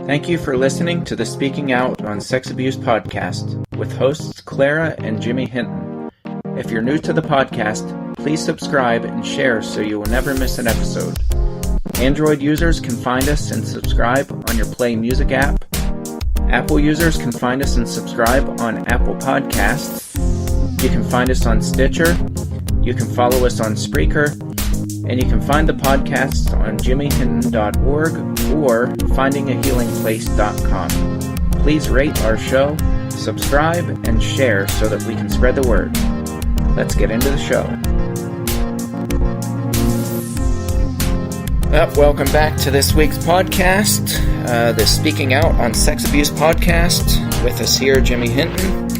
Thank you for listening to the Speaking Out on Sex Abuse podcast with hosts Clara and Jimmy Hinton. If you're new to the podcast, please subscribe and share so you will never miss an episode. Android users can find us and subscribe on your Play Music app. Apple users can find us and subscribe on Apple Podcasts. You can find us on Stitcher. You can follow us on Spreaker. And you can find the podcasts on jimmyhinton.org or findingahealingplace.com. Please rate our show, subscribe, and share so that we can spread the word. Let's get into the show. Welcome back to this week's podcast, the Speaking Out on Sex Abuse podcast. With us here, Jimmy Hinton.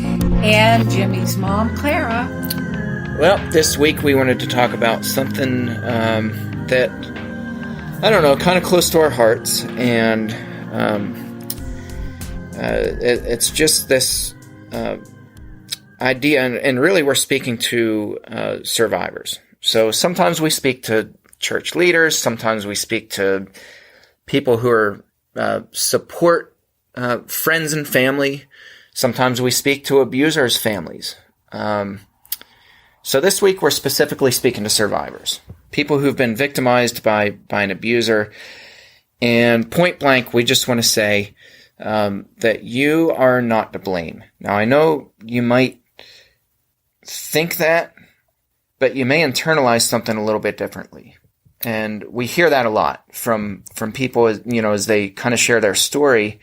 And Jimmy's mom, Clara. Well, this week we wanted to talk about something that, I don't know, kind of close to our hearts. And it's just this idea, and really we're speaking to survivors. So sometimes we speak to church leaders, sometimes we speak to people who are support friends and family, sometimes we speak to abusers' families. So this week we're specifically speaking to survivors, people who've been victimized by an abuser, and point blank we just want to say that you are not to blame. Now I know you might think that, but you may internalize something a little bit differently. And we hear that a lot from people, as they kind of share their story.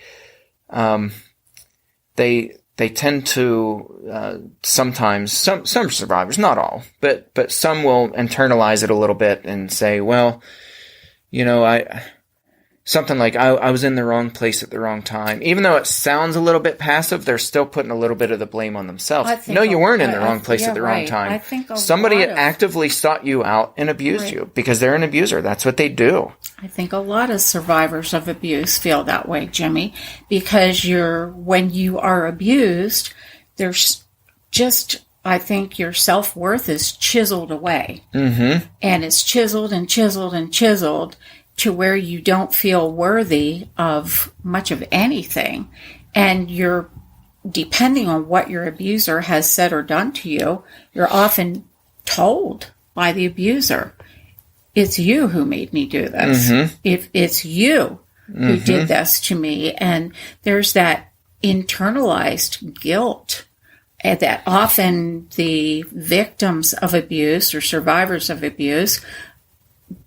They tend to sometimes, some survivors, not all, but some will internalize it a little bit and say, well, something like, I was in the wrong place at the wrong time. Even though it sounds a little bit passive, they're still putting a little bit of the blame on themselves. No, you weren't in the wrong place at the wrong time. I think somebody actively sought you out and abused you because they're an abuser. That's what they do. I think a lot of survivors of abuse feel that way, Jimmy, because when you are abused, there's just, I think your self-worth is chiseled away. Mm-hmm. And it's chiseled and chiseled and chiseled to where you don't feel worthy of much of anything. And you're, depending on what your abuser has said or done to you, you're often told by the abuser, it's you who made me do this. Mm-hmm. If it's you who did this to me. And there's that internalized guilt that often the victims of abuse or survivors of abuse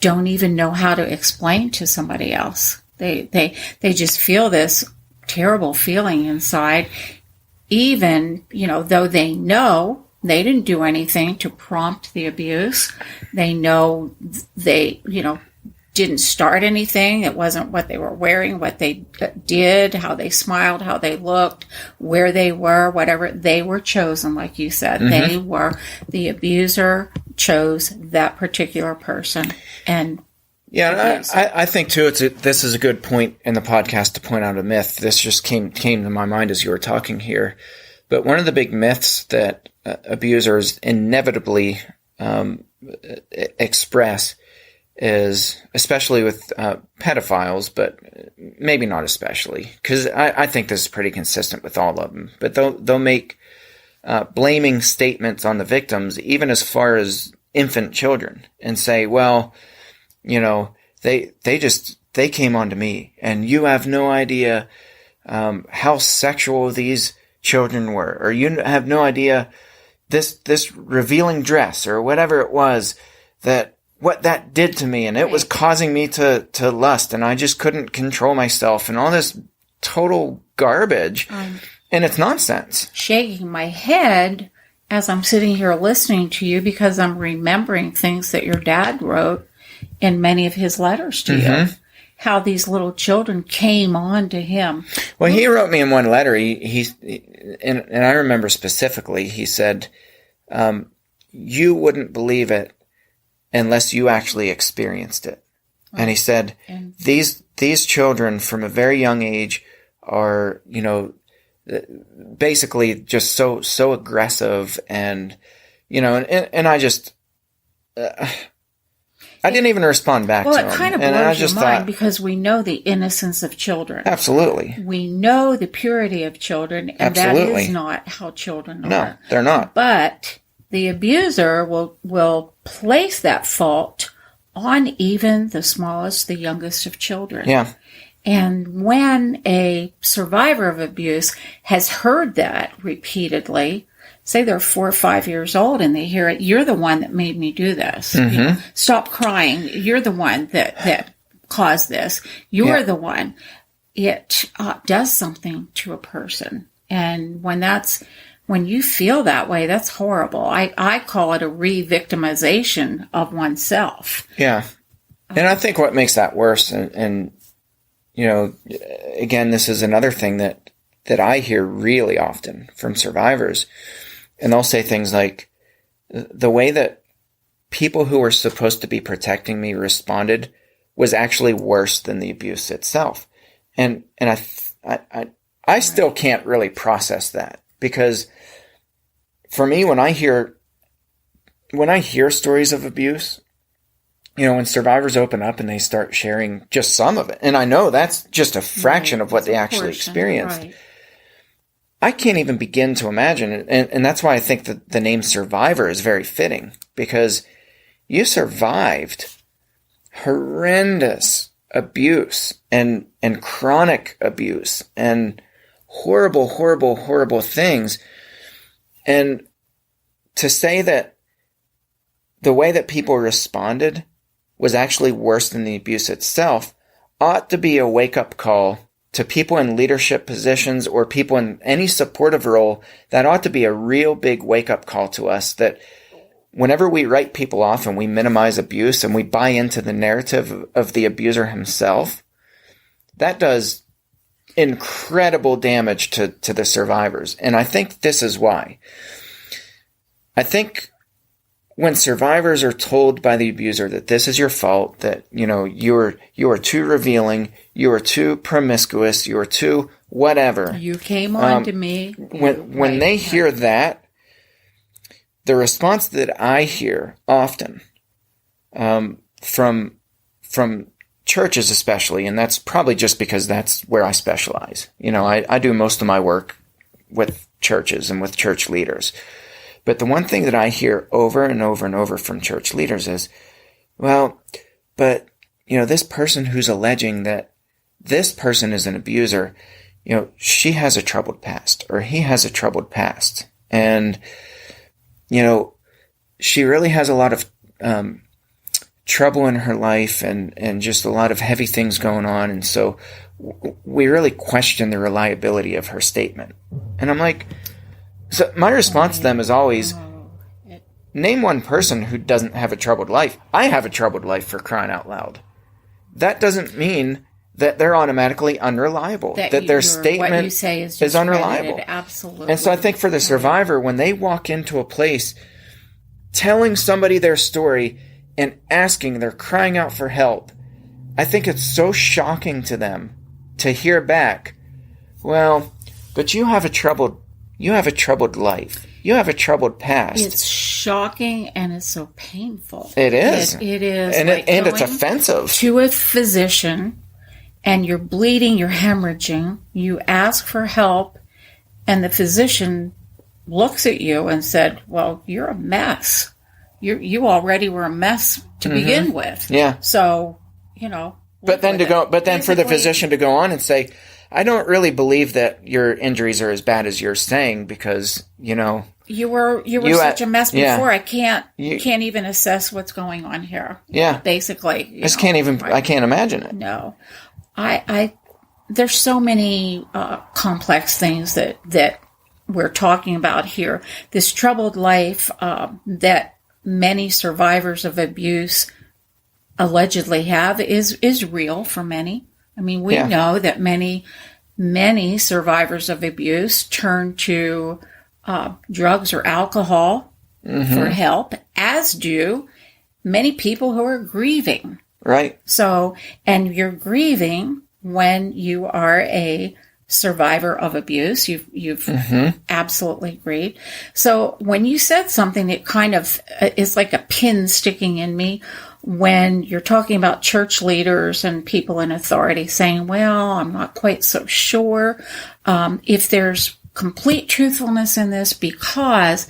don't even know how to explain to somebody else. They just feel this terrible feeling inside, even, though they know they didn't do anything to prompt the abuse. They know they, didn't start anything. It wasn't what they were wearing, what they did, how they smiled, how they looked, where they were, whatever. They were chosen, like you said. Mm-hmm. The abuser chose that particular person. And I think too, this is a good point in the podcast to point out a myth. This just came to my mind as you were talking here. But one of the big myths that abusers inevitably express is, especially with pedophiles, but maybe not especially, because I think this is pretty consistent with all of them. But they'll make blaming statements on the victims, even as far as infant children, and say, well, they came onto me, and you have no idea how sexual these children were, or you have no idea this revealing dress or whatever it was, what that did to me, and it was causing me to lust, and I just couldn't control myself, and all this total garbage. And it's nonsense. Shaking my head as I'm sitting here listening to you because I'm remembering things that your dad wrote in many of his letters to you. How these little children came on to him. Well, he wrote me in one letter, and I remember specifically, he said, you wouldn't believe it unless you actually experienced it. And he said, these children from a very young age are, basically just so aggressive, and, and I just, I didn't even respond back to him. Well, it kind of blows your mind because we know the innocence of children. Absolutely. We know the purity of children, and that is not how children are. No, they're not. But the abuser will place that fault on even the smallest, the youngest of children. Yeah. And when a survivor of abuse has heard that repeatedly, say they're 4 or 5 years old and they hear it, you're the one that made me do this. Mm-hmm. You know, stop crying. You're the one that caused this. You're the one. It does something to a person. And when you feel that way, that's horrible. I call it a re-victimization of oneself. Yeah. And I think what makes that worse, and you know, again, this is another thing that I hear really often from survivors. And they'll say things like, the way that people who were supposed to be protecting me responded was actually worse than the abuse itself. And I still can't really process that, because for me, when I hear stories of abuse, you know, when survivors open up and they start sharing just some of it, and I know that's just a fraction of what they actually experienced. Right. I can't even begin to imagine it. And that's why I think that the name survivor is very fitting, because you survived horrendous abuse and chronic abuse and horrible, horrible, horrible things. And to say that the way that people responded was actually worse than the abuse itself ought to be a wake-up call to people in leadership positions or people in any supportive role. That ought to be a real big wake-up call to us, that whenever we write people off and we minimize abuse and we buy into the narrative of the abuser himself, that does incredible damage to the survivors. And I think this is why. I think when survivors are told by the abuser that this is your fault, that, you know, you are too revealing, you are too promiscuous, you are too whatever. You came on to me. When they hear that, the response that I hear often from churches especially, and that's probably just because that's where I specialize. You know, I do most of my work with churches and with church leaders. But the one thing that I hear over and over and over from church leaders is, well, but, you know, this person who's alleging that this person is an abuser, you know, she has a troubled past, or he has a troubled past. And, you know, she really has a lot of trouble in her life and just a lot of heavy things going on. And so we really question the reliability of her statement. And I'm like, so my response to them is always, name one person who doesn't have a troubled life. I have a troubled life, for crying out loud. That doesn't mean that they're automatically unreliable, that their statement is unreliable. Absolutely. And so I think for the survivor, when they walk into a place telling somebody their story and they're crying out for help, I think it's so shocking to them to hear back, well, but you have a troubled life. You have a troubled past. It's shocking and it's so painful. It is. It is. And, and it's offensive. To a physician, and you're bleeding, you're hemorrhaging, you ask for help, and the physician looks at you and said, well, you're a mess. You already were a mess to begin with. Yeah. So, you know. But then for the physician to go on and say, I don't really believe that your injuries are as bad as you're saying, because, you know, you were such a mess before. I can't even assess what's going on here. Yeah. Basically. I can't imagine it. No. There's so many complex things that we're talking about here. This troubled life that many survivors of abuse allegedly have is real for many. I mean, we know that many survivors of abuse turn to drugs or alcohol for help, as do many people who are grieving. Right. So, and you're grieving when you are a survivor of abuse. You've absolutely grieved. So when you said something that kind of is like a pin sticking in me, when you're talking about church leaders and people in authority saying, well, I'm not quite so sure if there's complete truthfulness in this because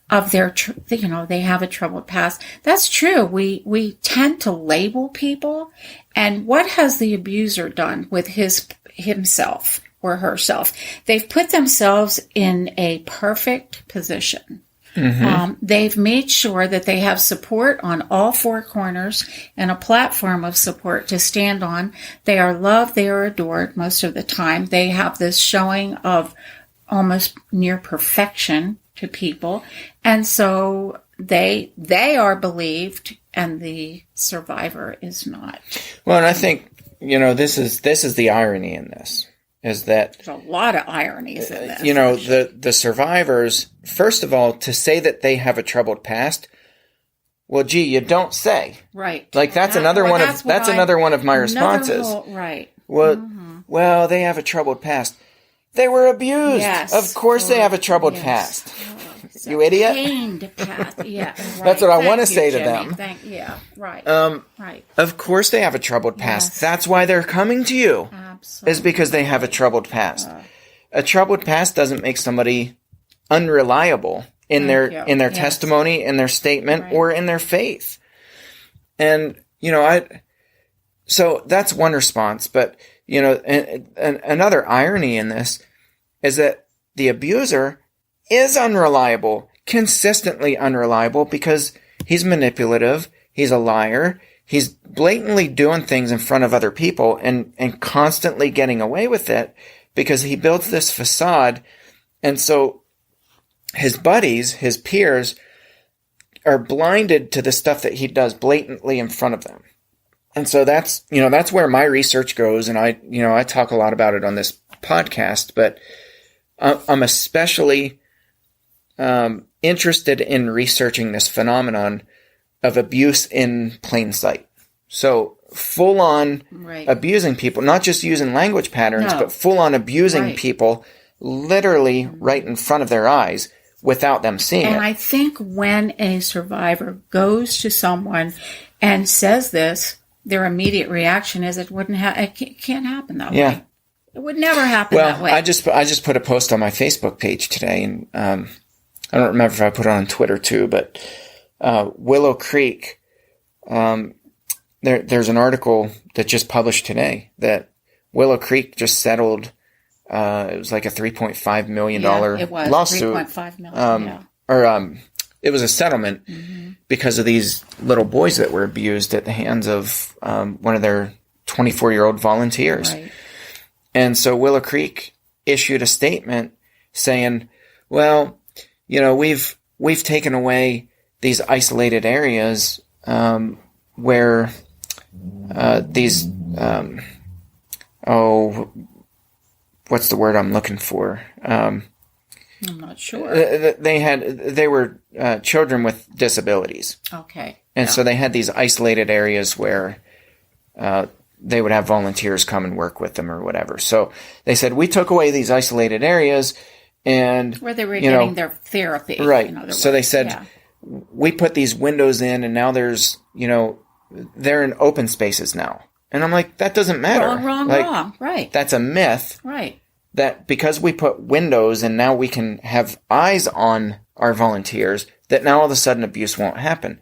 of their, they have a troubled past. That's true. We tend to label people. And what has the abuser done with himself or herself? They've put themselves in a perfect position. Mm-hmm. They've made sure that they have support on all four corners and a platform of support to stand on. They are loved. They are adored most of the time. They have this showing of almost near perfection to people. And so they are believed and the survivor is not. Well, and I think, this is the irony in this, is that there's a lot of ironies in this. The survivors, first of all, to say that they have a troubled past, well, gee, you don't say. Right. Like that's another one of my responses. Right. Well, they have a troubled past. They were abused. Yes. Of course they have a troubled past. You idiot. Pained path. Yeah. Right. That's what I want to say to them. Right. Right. Of course they have a troubled past. Yes. That's why they're coming to you. Absolutely. Is because they have a troubled past. A troubled past doesn't make somebody unreliable in their testimony, in their statement, or in their faith. And, so that's one response. But, another irony in this is that the abuser is unreliable, consistently unreliable, because he's manipulative, he's a liar, he's blatantly doing things in front of other people and constantly getting away with it because he builds this facade. And so his buddies, his peers, are blinded to the stuff that he does blatantly in front of them. And so that's where my research goes. And I talk a lot about it on this podcast, but I'm especially interested in researching this phenomenon of abuse in plain sight. So full on abusing people, not just using language patterns, but full on abusing people literally right in front of their eyes without them seeing it. And I think when a survivor goes to someone and says this, their immediate reaction is it can't happen that way. It would never happen that way. I just put a post on my Facebook page today, and I don't remember if I put it on Twitter too, but Willow Creek, there's an article that just published today that Willow Creek just settled. It was like a $3.5 million lawsuit. $3.5 million, it was a settlement because of these little boys that were abused at the hands of one of their 24-year-old volunteers. Right. And so Willow Creek issued a statement saying, well, we've taken away these isolated areas where these what's the word I'm looking for? I'm not sure. They were children with disabilities. Okay. And so they had these isolated areas where they would have volunteers come and work with them or whatever. So they said, we took away these isolated areas and where they were getting their therapy. Right. So they said, we put these windows in and now there's, they're in open spaces now. And I'm like, that doesn't matter. Wrong. Right. That's a myth. Right. That because we put windows and now we can have eyes on our volunteers, that now all of a sudden abuse won't happen.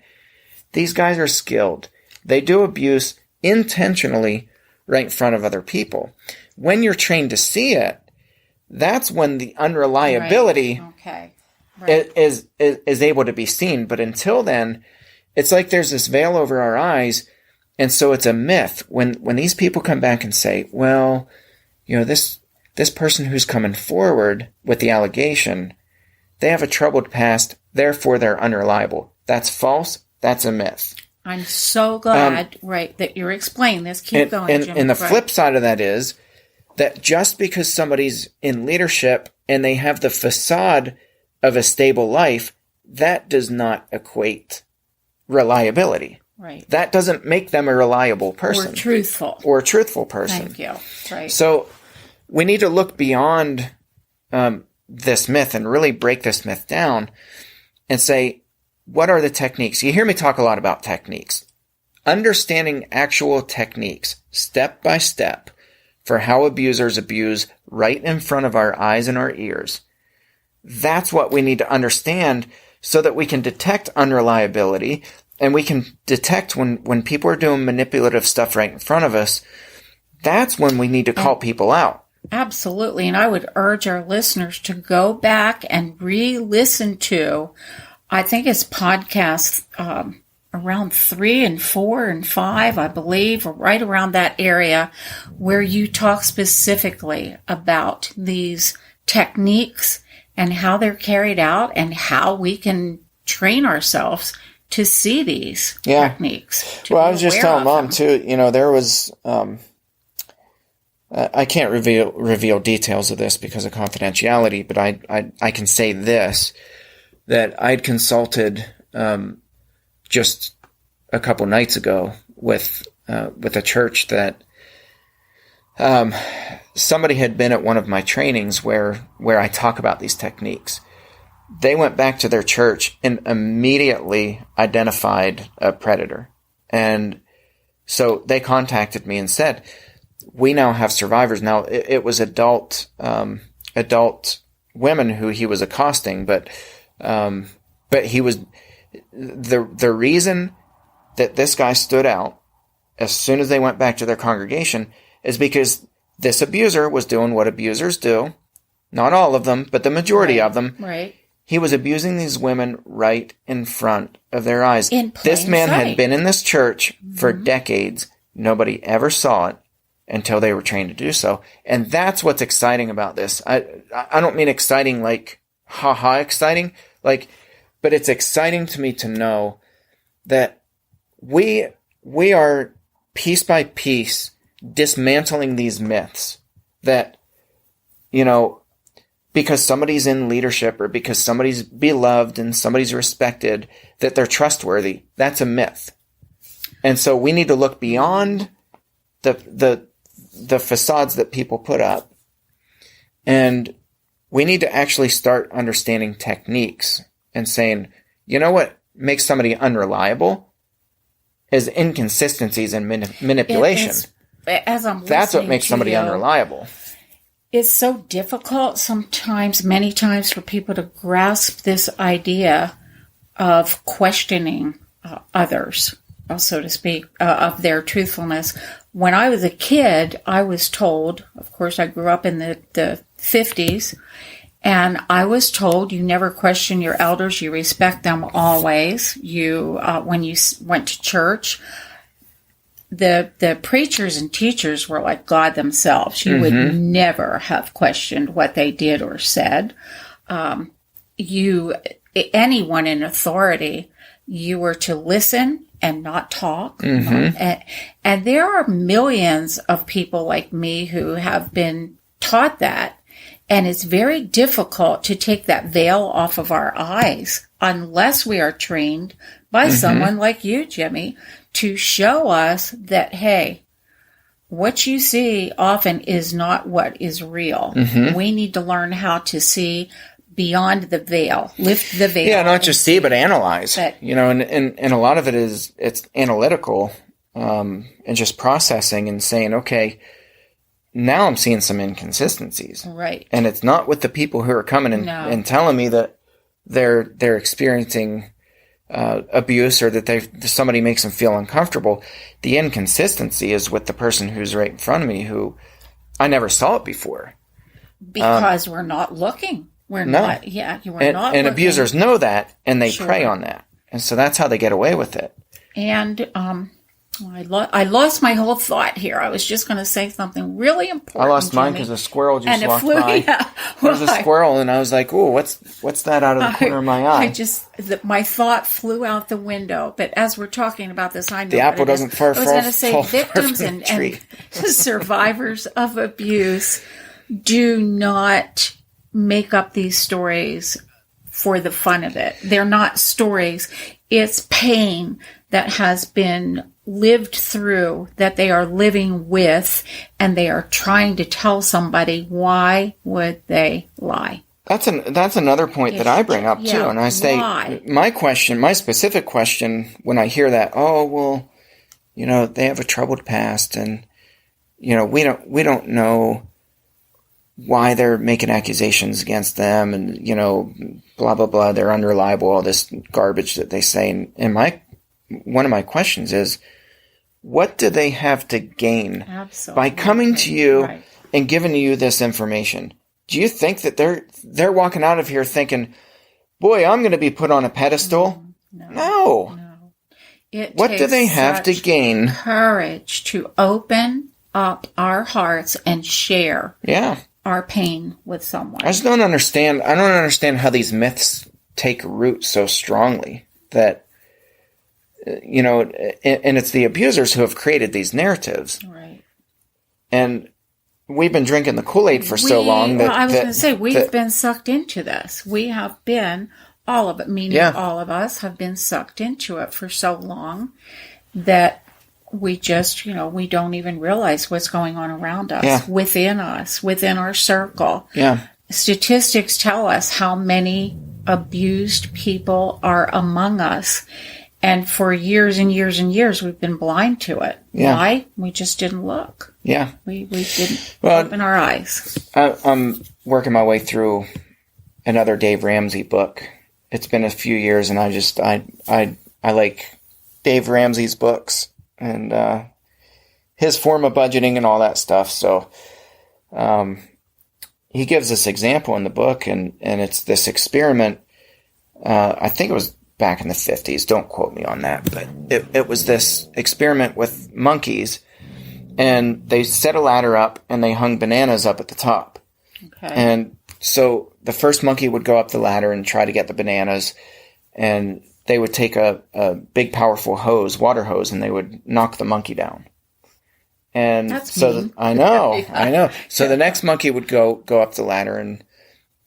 These guys are skilled. They do abuse intentionally right in front of other people. When you're trained to see it, that's when the unreliability is able to be seen. But until then, it's like there's this veil over our eyes. And so it's a myth when these people come back and say, well, this person who's coming forward with the allegation, they have a troubled past, therefore they're unreliable. That's false. That's a myth. I'm so glad, that you're explaining this. Keep going, Jim. And the flip side of that is that just because somebody's in leadership and they have the facade of a stable life, that does not equate reliability. Right. That doesn't make them a reliable person. Or a truthful person. Thank you. Right. So we need to look beyond this myth and really break this myth down and say, what are the techniques? You hear me talk a lot about techniques. understanding actual techniques, step by step, for how abusers abuse right in front of our eyes and our ears. That's what we need to understand so that we can detect unreliability and we can detect when people are doing manipulative stuff right in front of us. That's when we need to call people out. Absolutely. And I would urge our listeners to go back and re-listen to, I think it's podcasts around 3 and 4 and 5, I believe, or right around that area, where you talk specifically about these techniques and how they're carried out and how we can train ourselves to see these techniques. Well, I was just telling Mom too, there was, I can't reveal details of this because of confidentiality, but I can say this, that I'd consulted, just a couple nights ago with a church that, somebody had been at one of my trainings where I talk about these techniques. They went back to their church and immediately identified a predator. And so they contacted me and said, we now have survivors. Now it was adult women who he was accosting, but he was, the reason that this guy stood out as soon as they went back to their congregation is because this abuser was doing what abusers do. Not all of them, but the majority of them. Right. He was abusing these women right in front of their eyes. This man had been in this church for decades. Nobody ever saw it until they were trained to do so. And that's what's exciting about this. I don't mean exciting like ha-ha exciting, but it's exciting to me to know that we are piece by piece dismantling these myths that, because somebody's in leadership or because somebody's beloved and somebody's respected, that they're trustworthy. That's a myth. And so we need to look beyond the facades that people put up. And we need to actually start understanding techniques and saying, what makes somebody unreliable is inconsistencies and manipulation. That's what makes somebody unreliable. It's so difficult many times for people to grasp this idea of questioning others, so to speak, of their truthfulness. When I was a kid, I was told, of course, I grew up in the 50s, and I was told you never question your elders, you respect them always. You, when you went to church, the preachers and teachers were like God themselves. You would never have questioned what they did or said. Anyone in authority, you were to listen and not talk. And there are millions of people like me who have been taught that. And it's very difficult to take that veil off of our eyes unless we are trained by someone like you, Jimmy, to show us that, hey, what you see often is not what is real. We need to learn how to see beyond the veil, lift the veil. Yeah, not just see, but analyze. And a lot of it it's analytical and just processing and saying, okay, now I'm seeing some inconsistencies. Right. And it's not with the people who are coming and telling me that they're experiencing abuse or that somebody makes them feel uncomfortable. The inconsistency is with the person who's right in front of me who I never saw it before. Because we're not looking. We're not. Yeah, we're not. And abusers know that, and they prey on that. And so that's how they get away with it. And I lost my whole thought here. I was just going to say something really important. I lost mine because a squirrel just walked by. Yeah. There was a squirrel, and I was like, "Ooh, what's that out of the corner of my eye?" My thought flew out the window. But as we're talking about this, I know the apple doesn't fall. I was going to say victims and survivors of abuse do not make up these stories for the fun of it. They're not stories. It's pain that has been lived through, that they are living with, and they are trying to tell somebody, why would they lie? That's another point that I bring up too. And I say, my specific question when I hear that, they have a troubled past, and, we don't know why they're making accusations against them, and, blah, blah, blah, they're unreliable, all this garbage that they say. And one of my questions is, what do they have to gain by coming to you and giving you this information? Do you think that they're walking out of here thinking, boy, I'm going to be put on a pedestal? No. What do they have to gain? Courage to open up our hearts and share our pain with someone. I just don't understand. I don't understand how these myths take root so strongly that, and it's the abusers who have created these narratives. Right. And we've been drinking the Kool-Aid for so long that... Well, I was going to say, we've been sucked into this. We have been, all of it, meaning all of us, have been sucked into it for so long that we just, we don't even realize what's going on around us, within our circle. Yeah. Statistics tell us how many abused people are among us. And for years and years and years, we've been blind to it. Yeah. Why? We just didn't look. Yeah. We didn't open our eyes. I'm working my way through another Dave Ramsey book. It's been a few years, and I like Dave Ramsey's books and his form of budgeting and all that stuff. So he gives this example in the book, and it's this experiment. I think it was back in the 50s. Don't quote me on that, but it was this experiment with monkeys, and they set a ladder up and they hung bananas up at the top. Okay. And so the first monkey would go up the ladder and try to get the bananas, and they would take a big powerful water hose, and they would knock the monkey down. And that's so mean. I know. So the next monkey would go up the ladder, and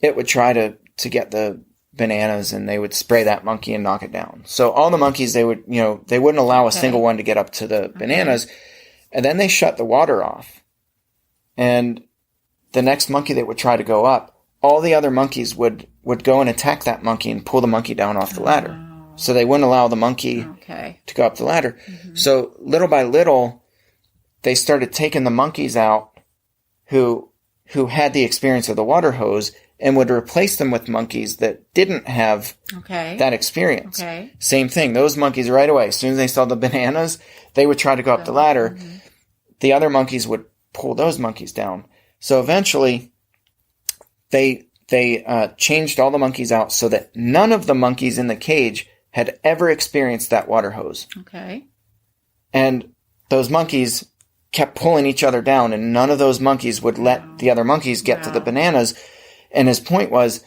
it would try to get the bananas, and they would spray that monkey and knock it down. So all the monkeys, they wouldn't allow a single one to get up to the bananas. And then they shut the water off. And the next monkey that would try to go up, all the other monkeys would go and attack that monkey and pull the monkey down off the ladder. So they wouldn't allow the monkey to go up the ladder. Mm-hmm. So little by little, they started taking the monkeys out who had the experience of the water hose, and would replace them with monkeys that didn't have that experience. Okay. Same thing. Those monkeys right away, as soon as they saw the bananas, they would try to go up the ladder. Mm-hmm. The other monkeys would pull those monkeys down. So eventually, they changed all the monkeys out so that none of the monkeys in the cage had ever experienced that water hose. Okay. And those monkeys kept pulling each other down, and none of those monkeys would let the other monkeys get to the bananas. And his point was,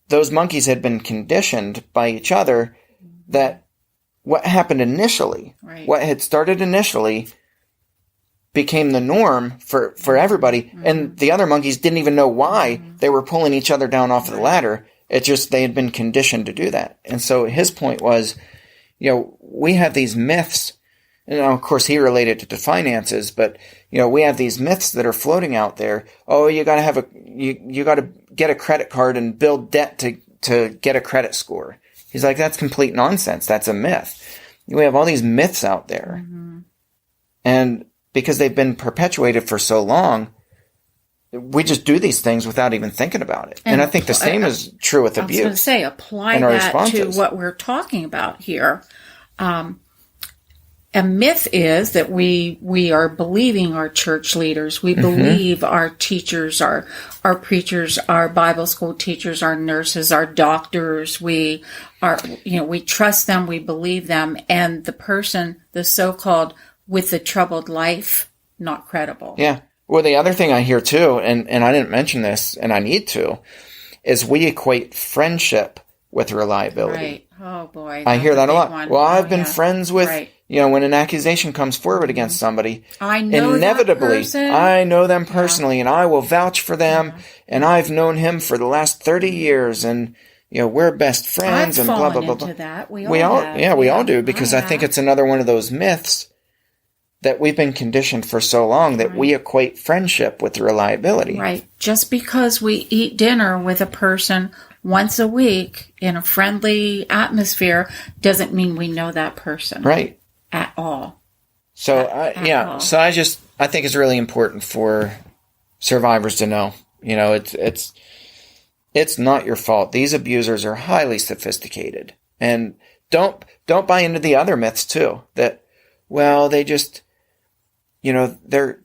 those monkeys had been conditioned by each other that what happened initially, what had started initially, became the norm for everybody. Mm-hmm. And the other monkeys didn't even know why they were pulling each other down off of the ladder. It just, they had been conditioned to do that. And so his point was, we have these myths. And of course, he related it to finances, but we have these myths that are floating out there. Oh, you got to you got to get a credit card and build debt to get a credit score. He's like, that's complete nonsense. That's a myth. We have all these myths out there, and because they've been perpetuated for so long, we just do these things without even thinking about it. And I think the same is true with abuse. I was going to say, apply that to what we're talking about here. A myth is that we are believing our church leaders. We believe our teachers, our preachers, our Bible school teachers, our nurses, our doctors. We trust them. We believe them. And the person, the so-called with the troubled life, not credible. Yeah. Well, the other thing I hear too, and I didn't mention this, and I need to, is we equate friendship with reliability. Right. Oh boy. I hear that a lot. One. Well, I've been friends with, when an accusation comes forward against somebody, inevitably, I know them personally, and I will vouch for them, and I've known him for the last 30 years, and, we're best friends, I've and blah, blah, blah, into blah. That. We all do, because I think it's another one of those myths that we've been conditioned for so long that we equate friendship with reliability. Right. Just because we eat dinner with a person once a week in a friendly atmosphere doesn't mean we know that person. Right. At all. So I think it's really important for survivors to know, it's not your fault. These abusers are highly sophisticated, and don't buy into the other myths too, that, well, they just, they're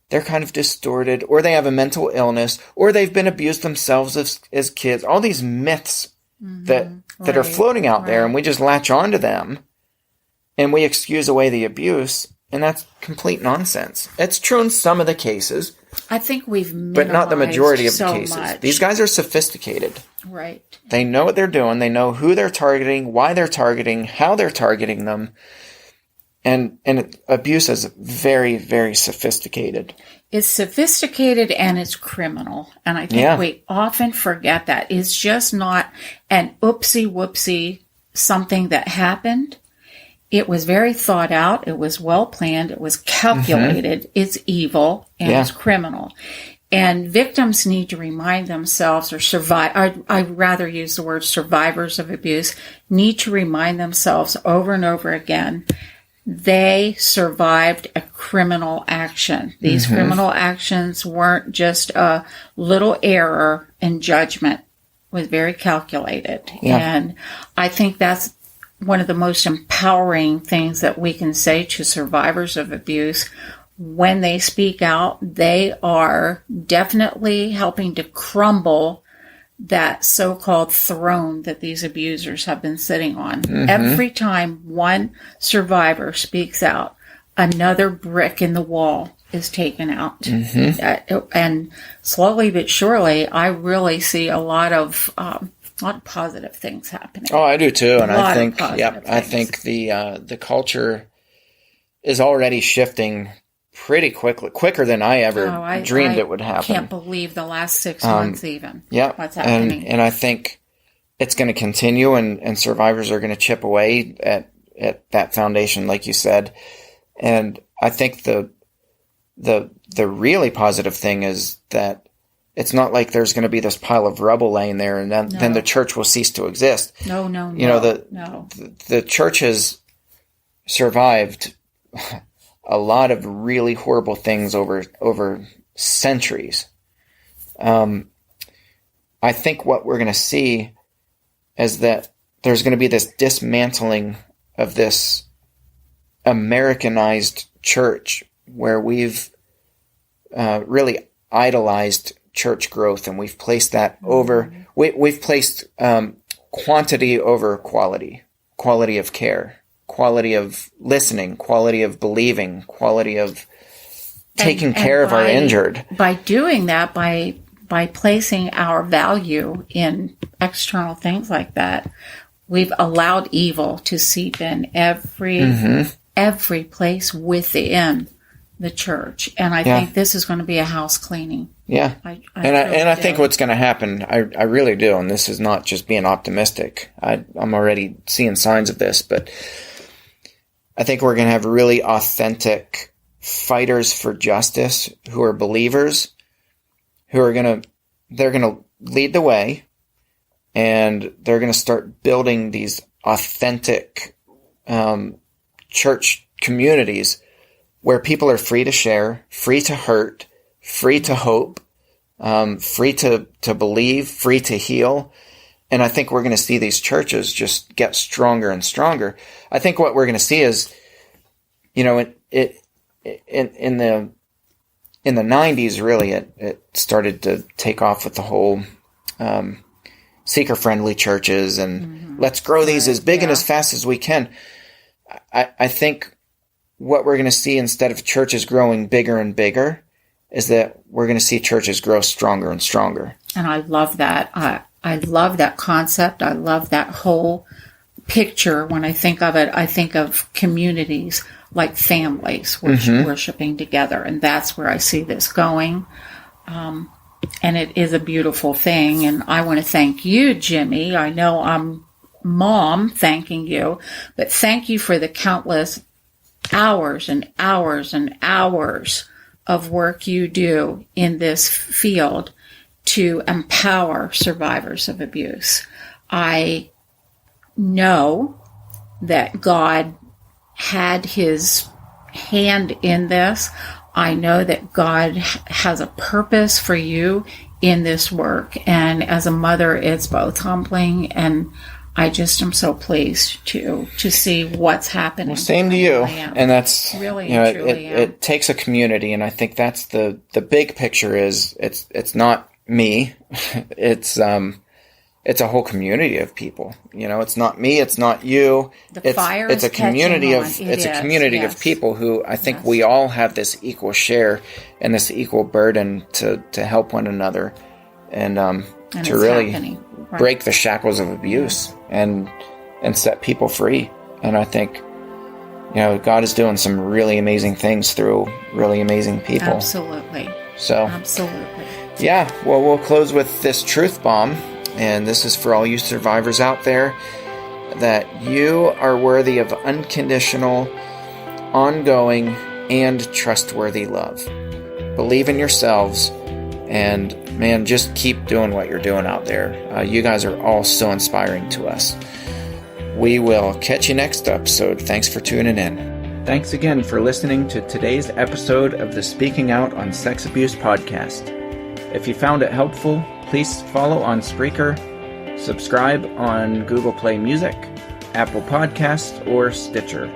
kind of distorted, or they have a mental illness, or they've been abused themselves as kids. All these myths that are floating out there, and we just latch onto them and we excuse away the abuse, and that's complete nonsense. It's true in some of the cases. I think we've minimized, but not the majority of the so cases. much. These guys are sophisticated. Right. They know what they're doing. They know who they're targeting, why they're targeting, how they're targeting them. And abuse is very, very sophisticated. It's sophisticated and it's criminal. And I think we often forget that. It's just not an oopsie-whoopsie something that happened. It was very thought out. It was well planned. It was calculated. It's evil and it's criminal. And victims need to remind themselves, or I'd rather use the word survivors of abuse, need to remind themselves over and over again, they survived a criminal action. These criminal actions weren't just a little error in judgment. It was very calculated. Yeah. And I think that's one of the most empowering things that we can say to survivors of abuse. When they speak out, they are definitely helping to crumble that so-called throne that these abusers have been sitting on. Every time one survivor speaks out, another brick in the wall is taken out. And slowly but surely, I really see a lot of positive things happening. Oh, I do too, and I think the culture is already shifting pretty quicker than I ever dreamed it would happen. I can't believe the last 6 months even. Yeah, what's happening. And I think it's going to continue, and survivors are going to chip away at that foundation, like you said. And I think the really positive thing is that it's not like there's going to be this pile of rubble laying there, and then the church will cease to exist. No. The church has survived a lot of really horrible things over centuries. I think what we're going to see is that there's going to be this dismantling of this Americanized church, where we've really idolized church growth, and we've placed that over. We've placed quantity over quality of care, quality of listening, quality of believing, quality of taking care of our injured. By doing that, by placing our value in external things like that, we've allowed evil to seep in every place within the church. And I think this is going to be a house cleaning. Yeah. I think what's going to happen, I really do, and this is not just being optimistic. I'm already seeing signs of this, but I think we're going to have really authentic fighters for justice who are believers, who are they're going to lead the way, and they're going to start building these authentic church communities where people are free to share, free to hurt, free to hope, free to believe, free to heal. And I think we're going to see these churches just get stronger and stronger. I think what we're going to see is, in the 90s, really, it started to take off with the whole seeker-friendly churches, and let's grow these as big and as fast as we can. I think what we're going to see, instead of churches growing bigger and bigger, is that we're going to see churches grow stronger and stronger. And I love that. I love that concept. I love that whole picture. When I think of it, I think of communities like families worshiping together. And that's where I see this going. And it is a beautiful thing. And I want to thank you, Jimmy. I know I'm Mom thanking you, but thank you for the countless hours and hours and hours of work you do in this field to empower survivors of abuse. I know that God had his hand in this. I know that God has a purpose for you in this work. And as a mother, it's both humbling, and I just am so pleased to see what's happening. Well, same to you. And that's really, truly it takes a community, and I think that's the big picture. Is it's not me, it's a whole community of people. It's not me, it's not you. It's a community of people who I think we all have this equal share and this equal burden to help one another and to really break the shackles of abuse and set people free. And I think God is doing some really amazing things through really amazing people. Absolutely. Yeah. Well, we'll close with this truth bomb. And this is for all you survivors out there, that you are worthy of unconditional, ongoing, and trustworthy love. Believe in yourselves, and man, just keep doing what you're doing out there. You guys are all so inspiring to us. We will catch you next episode. Thanks for tuning in. Thanks again for listening to today's episode of the Speaking Out on Sex Abuse podcast. If you found it helpful, please follow on Spreaker, subscribe on Google Play Music, Apple Podcasts, or Stitcher.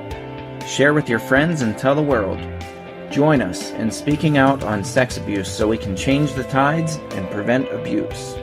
Share with your friends and tell the world. Join us in speaking out on sex abuse so we can change the tides and prevent abuse.